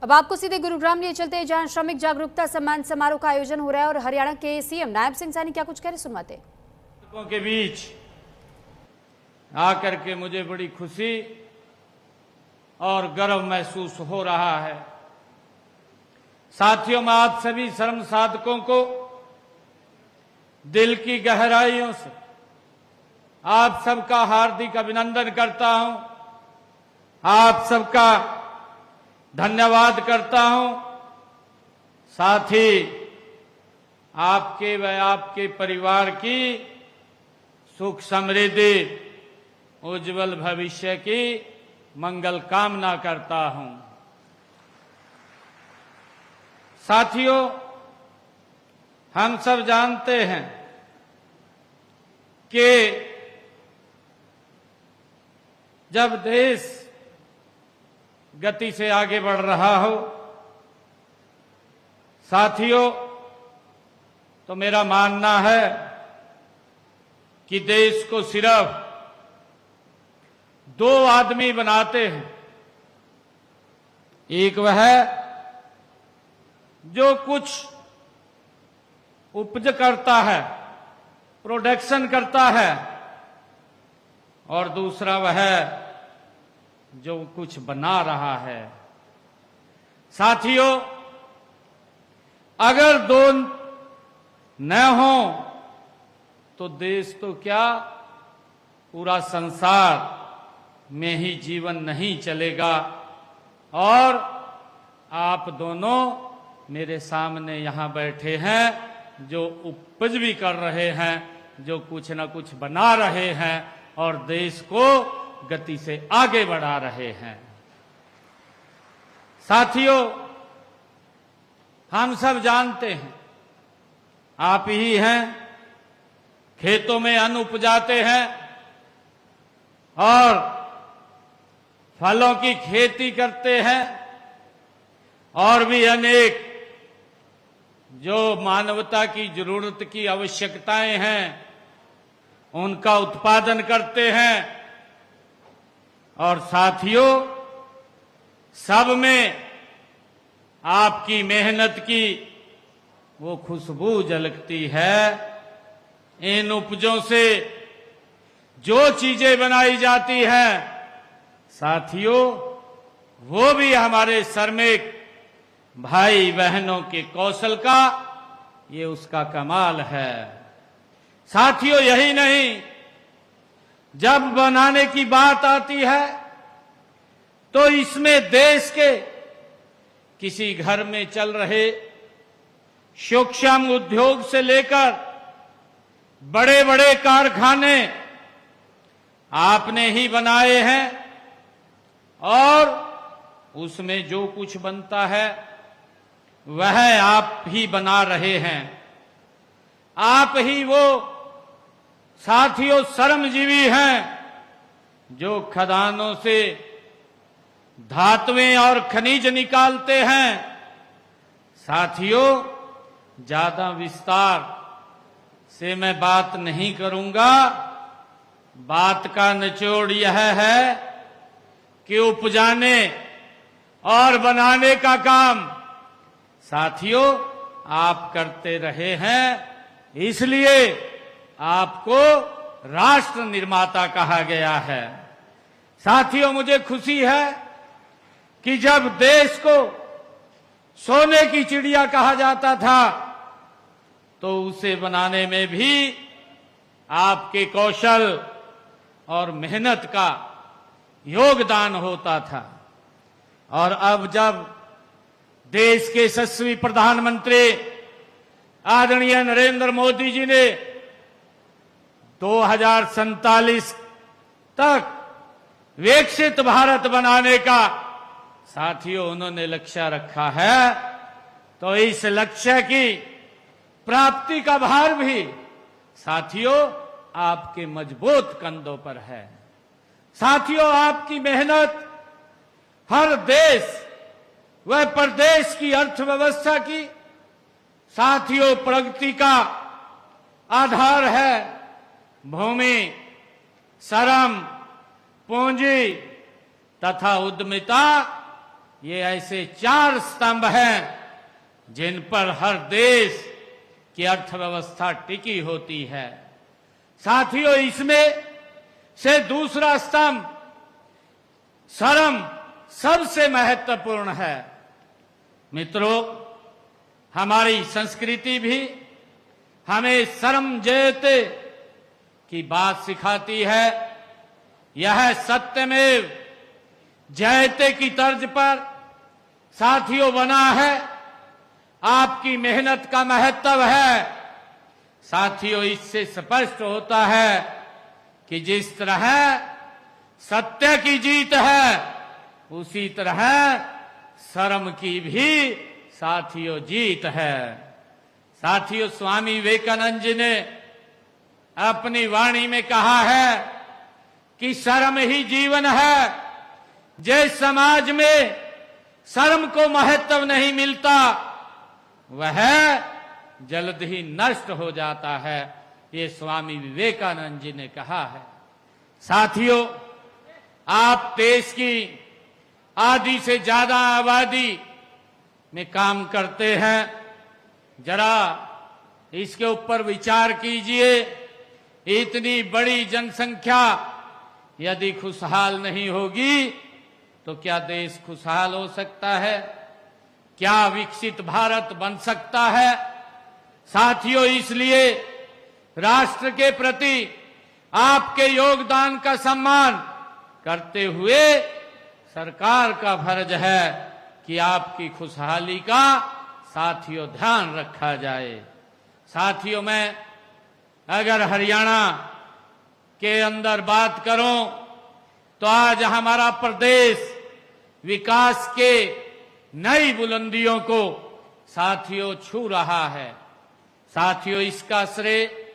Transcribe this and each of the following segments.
अब आपको सीधे गुरुग्राम लिए चलते हैं, जहां श्रमिक जागरूकता सम्मान समारोह का आयोजन हो रहा है और हरियाणा के सीएम नायब सिंह सैनी क्या कुछ कह रहे, सुनवाते हैं। के बीच आकर के मुझे बड़ी खुशी और गर्व महसूस हो रहा है। साथियों, मैं आप सभी श्रम साधकों को दिल की गहराइयों से आप सबका हार्दिक अभिनंदन करता हूं, आप सबका धन्यवाद करता हूं। साथ ही आपके व आपके परिवार की सुख समृद्धि, उज्जवल भविष्य की मंगल कामना करता हूं। साथियों, हम सब जानते हैं कि जब देश गति से आगे बढ़ रहा हो, साथियों, तो मेरा मानना है कि देश को सिर्फ दो आदमी बनाते हैं। एक वह जो कुछ उपज करता है, प्रोडक्शन करता है, और दूसरा वह जो कुछ बना रहा है। साथियों, अगर दो न हो तो देश तो क्या, पूरा संसार में ही जीवन नहीं चलेगा। और आप दोनों मेरे सामने यहां बैठे हैं, जो उपज भी कर रहे हैं, जो कुछ न कुछ बना रहे हैं और देश को गति से आगे बढ़ा रहे हैं। साथियों, हम सब जानते हैं, आप ही हैं, खेतों में अन्न उपजाते हैं और फलों की खेती करते हैं और भी अनेक जो मानवता की जरूरत की आवश्यकताएं हैं उनका उत्पादन करते हैं। और साथियों, सब में आपकी मेहनत की वो खुशबू झलकती है। इन उपजों से जो चीजें बनाई जाती हैं, साथियों, वो भी हमारे श्रमिक भाई बहनों के कौशल का ये उसका कमाल है। साथियों, यही नहीं, जब बनाने की बात आती है तो इसमें देश के किसी घर में चल रहे सूक्ष्म उद्योग से लेकर बड़े बड़े कारखाने आपने ही बनाए हैं और उसमें जो कुछ बनता है वह आप ही बना रहे हैं। आप ही वो साथियों श्रमजीवी हैं जो खदानों से धातुएं और खनिज निकालते हैं। साथियों, ज्यादा विस्तार से मैं बात नहीं करूंगा। बात का निचोड़ यह है कि उपजाने और बनाने का काम साथियों आप करते रहे हैं, इसलिए आपको राष्ट्र निर्माता कहा गया है। साथियों, मुझे खुशी है कि जब देश को सोने की चिड़िया कहा जाता था तो उसे बनाने में भी आपके कौशल और मेहनत का योगदान होता था। और अब जब देश के यशस्वी प्रधानमंत्री आदरणीय नरेंद्र मोदी जी ने 2047 तक विकसित भारत बनाने का साथियों उन्होंने लक्ष्य रखा है, तो इस लक्ष्य की प्राप्ति का भार भी साथियों आपके मजबूत कंधों पर है। साथियों, आपकी मेहनत हर देश व प्रदेश की अर्थव्यवस्था की साथियों प्रगति का आधार है। भूमि, श्रम, पूंजी तथा उद्यमिता ये ऐसे 4 स्तंभ हैं जिन पर हर देश की अर्थव्यवस्था टिकी होती है। साथियों, इसमें से दूसरा स्तंभ श्रम सबसे महत्वपूर्ण है। मित्रों, हमारी संस्कृति भी हमें श्रम जयते की बात सिखाती है। यह सत्यमेव जयते की तर्ज पर साथियों बना है। आपकी मेहनत का महत्व है। साथियों, इससे स्पष्ट होता है कि जिस तरह सत्य की जीत है, उसी तरह श्रम की भी साथियों जीत है। साथियों, स्वामी विवेकानंद जी ने अपनी वाणी में कहा है कि श्रम ही जीवन है। जिस समाज में श्रम को महत्व नहीं मिलता, वह जल्द ही नष्ट हो जाता है। ये स्वामी विवेकानंद जी ने कहा है। साथियों, आप देश की आधी से ज्यादा आबादी में काम करते हैं। जरा इसके ऊपर विचार कीजिए। इतनी बड़ी जनसंख्या यदि खुशहाल नहीं होगी तो क्या देश खुशहाल हो सकता है? क्या विकसित भारत बन सकता है? साथियों, इसलिए राष्ट्र के प्रति आपके योगदान का सम्मान करते हुए सरकार का फर्ज है कि आपकी खुशहाली का साथियों ध्यान रखा जाए। साथियों, मैं अगर हरियाणा के अंदर बात करूं तो आज हमारा प्रदेश विकास के नई बुलंदियों को साथियों छू रहा है। साथियों, इसका श्रेय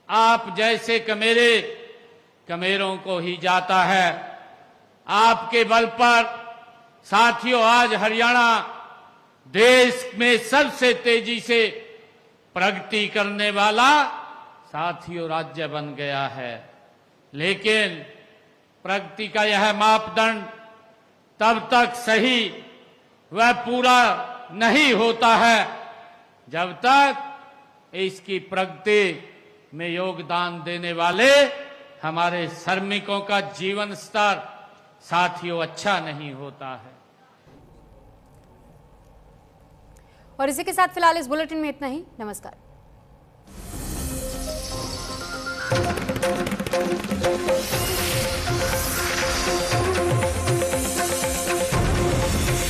आप जैसे कमेरों को ही जाता है। आपके बल पर साथियों आज हरियाणा देश में सबसे तेजी से प्रगति करने वाला साथियों राज्य बन गया है। लेकिन प्रगति का यह मापदंड तब तक सही वह पूरा नहीं होता है जब तक इसकी प्रगति में योगदान देने वाले हमारे श्रमिकों का जीवन स्तर साथियों अच्छा नहीं होता है। और इसी के साथ फिलहाल इस बुलेटिन में इतना ही। नमस्कार।